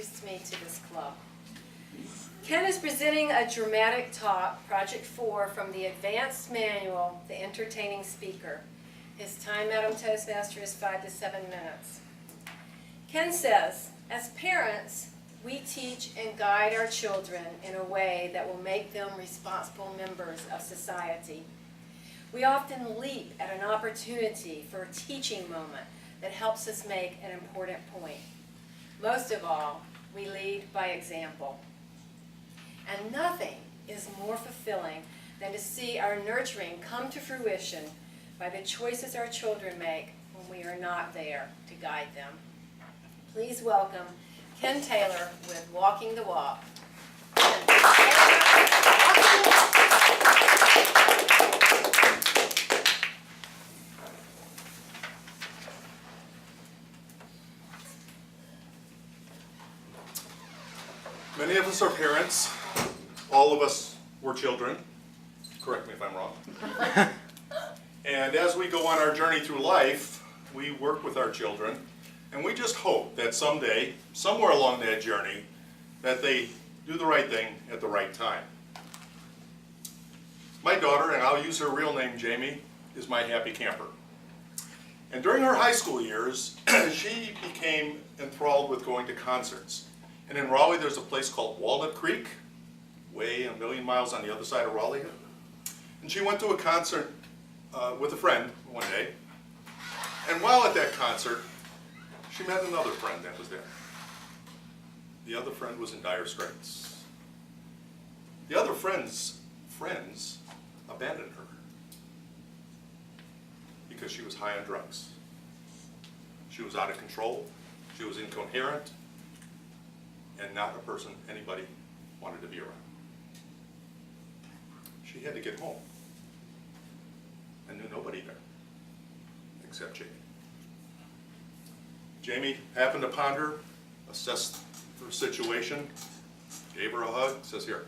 introduced me to this club. Ken is presenting a dramatic talk, Project 4, from the advanced manual, The Entertaining Speaker. His time, Madam Toastmaster, is 5 to 7 minutes. Ken says, as parents, we teach and guide our children in a way that will make them responsible members of society. We often leap at an opportunity for a teaching moment that helps us make an important point. Most of all, we lead by example. And nothing is more fulfilling than to see our nurturing come to fruition by the choices our children make when we are not there to guide them. Please welcome Ken Taylor with Walking the Walk. Many of us are parents. All of us were children. Correct me if I'm wrong. And as we go on our journey through life, we work with our children, and we just hope that someday, somewhere along that journey, that they do the right thing at the right time. My daughter, and I'll use her real name, Jamie, is my happy camper. And during her high school years, she became enthralled with going to concerts. And in Raleigh, there's a place called Walnut Creek, way a million miles on the other side of Raleigh. And she went to a concert with a friend one day. And while at that concert, she met another friend that was there. The other friend was in dire straits. The other friends abandoned her because she was high on drugs. She was out of control. She was incoherent. And not a person anybody wanted to be around. She had to get home. I knew nobody there, except Jamie. Jamie happened upon her, assessed her situation, gave her a hug, says, here,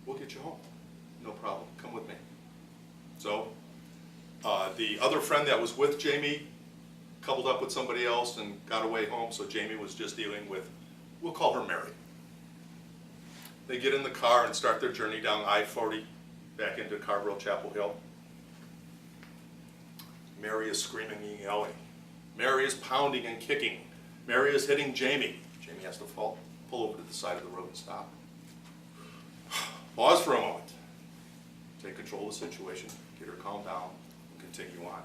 we'll get you home. No problem, come with me. So, the other friend that was with Jamie coupled up with somebody else and got away home, so Jamie was just dealing with, we'll call her Mary. They get in the car and start their journey down I-40 back into Carrboro Chapel Hill. Mary is screaming and yelling. Mary is pounding and kicking. Mary is hitting Jamie. Jamie has to pull over to the side of the road and stop. Pause for a moment. Take control of the situation, get her calmed down, and continue on.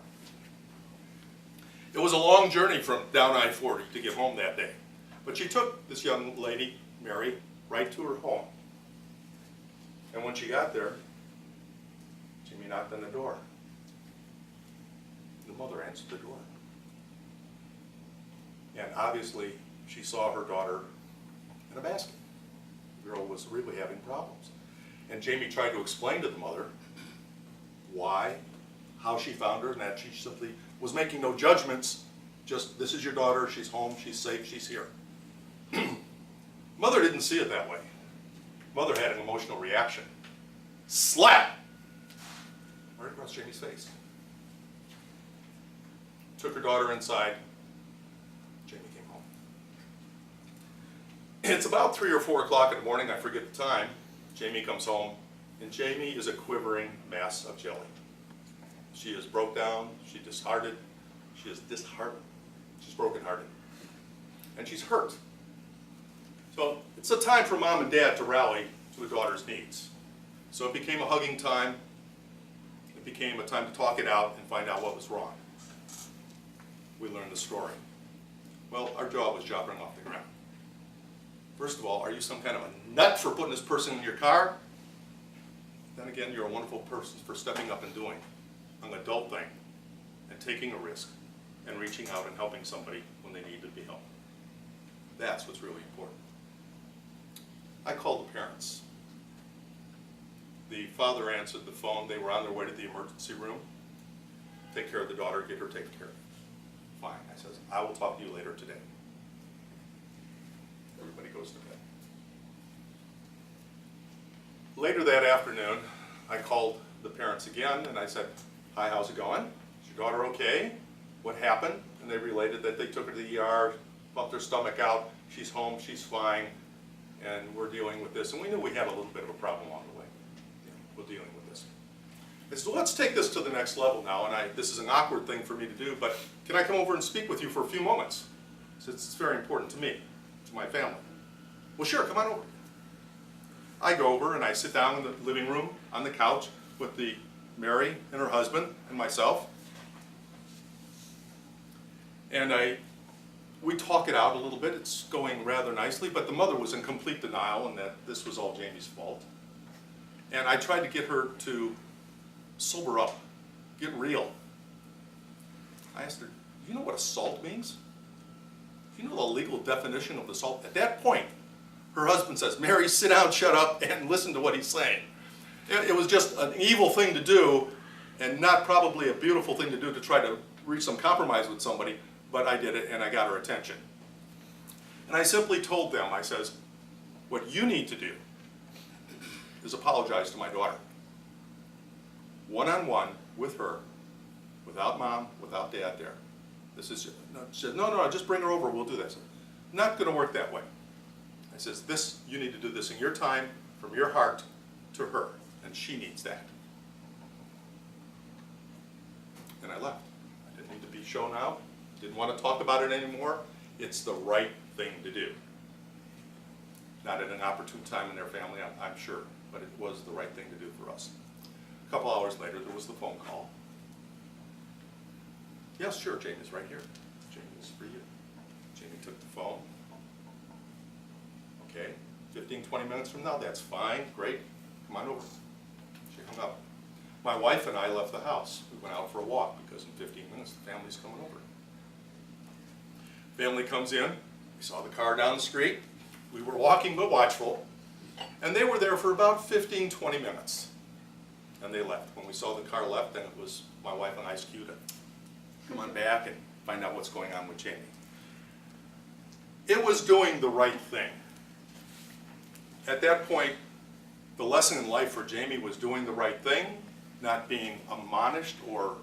It was a long journey from down I-40 to get home that day. But she took this young lady, Mary, right to her home. And when she got there, Jimmy knocked on the door. The mother answered the door. And obviously, she saw her daughter in a basket. The girl was really having problems. And Jamie tried to explain to the mother why, how she found her, and that she simply was making no judgments. Just, this is your daughter, she's home, she's safe, she's here. Mother didn't see it that way. Mother had an emotional reaction. Slap! Right across Jamie's face. Took her daughter inside. Jamie came home. It's about 3 or 4 o'clock in the morning, I forget the time. Jamie comes home, and Jamie is a quivering mass of jelly. She is broke down, she's disheartened, she's brokenhearted, and she's hurt. So it's a time for mom and dad to rally to a daughter's needs. So it became a hugging time. It became a time to talk it out and find out what was wrong. We learned the story. Well, our jaw was dropping off the ground. First of all, are you some kind of a nut for putting this person in your car? Then again, you're a wonderful person for stepping up and doing an adult thing and taking a risk and reaching out and helping somebody when they need to be helped. That's what's really important. I called the parents. The father answered the phone. They were on their way to the emergency room. Take care of the daughter, get her taken care of. Fine, I says, I will talk to you later today. Everybody goes to bed. Later that afternoon, I called the parents again and I said, hi, how's it going? Is your daughter okay? What happened? And they related that they took her to the ER, bumped her stomach out, She's home, she's fine, and we're dealing with this. And we knew we had a little bit of a problem along the way. We're dealing with this. And so let's take this to the next level now. And this is an awkward thing for me to do, but can I come over and speak with you for a few moments? Since it's very important to me, to my family. Well, sure, come on over. I go over and I sit down in the living room on the couch with Mary and her husband and myself. And we talk it out a little bit. It's going rather nicely, but the mother was in complete denial and that this was all Jamie's fault. And I tried to get her to sober up, get real. I asked her, do you know what assault means? Do you know the legal definition of assault? At that point, her husband says, Mary, sit down, shut up, and listen to what he's saying. It was just an evil thing to do, and not probably a beautiful thing to do to try to reach some compromise with somebody, but I did it, and I got her attention. And I simply told them, I says, what you need to do is apologize to my daughter. One-on-one with her, without mom, without dad there. This is, she said, no, just bring her over, we'll do this. Not gonna work that way. I says, you need to do this in your time, from your heart to her, and she needs that. And I left. I didn't need to be shown out, didn't want to talk about it anymore. It's the right thing to do. Not at an opportune time in their family, I'm sure, but it was the right thing to do for us. A couple hours later, there was the phone call. Yes, sure, Jamie's right here. Jamie's for you. Jamie took the phone. Okay, 15, 20 minutes from now, that's fine, great, come on over. She hung up. My wife and I left the house. We went out for a walk because in 15 minutes the family's coming over. Family comes in, we saw the car down the street. We were walking but watchful, and they were there for about 15, 20 minutes. And they left. When we saw the car left, then it was my wife and I's cue to come on back and find out what's going on with Jamie. It was doing the right thing. At that point, the lesson in life for Jamie was doing the right thing, not being admonished or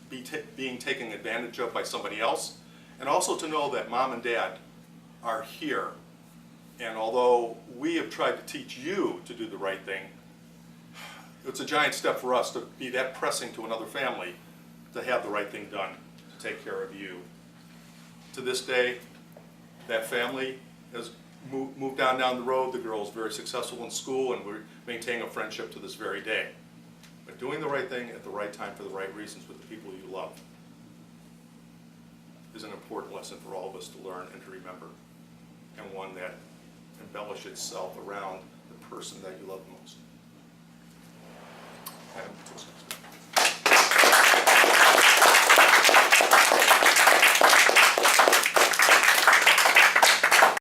being taken advantage of by somebody else, and also to know that mom and dad are here. And although we have tried to teach you to do the right thing, it's a giant step for us to be that pressing to another family to have the right thing done, to take care of you. To this day, that family has moved down the road. The girl is very successful in school, and we're maintaining a friendship to this very day. But doing the right thing at the right time for the right reasons with the people you love is an important lesson for all of us to learn and to remember, and one that embellishes itself around the person that you love most. Adam,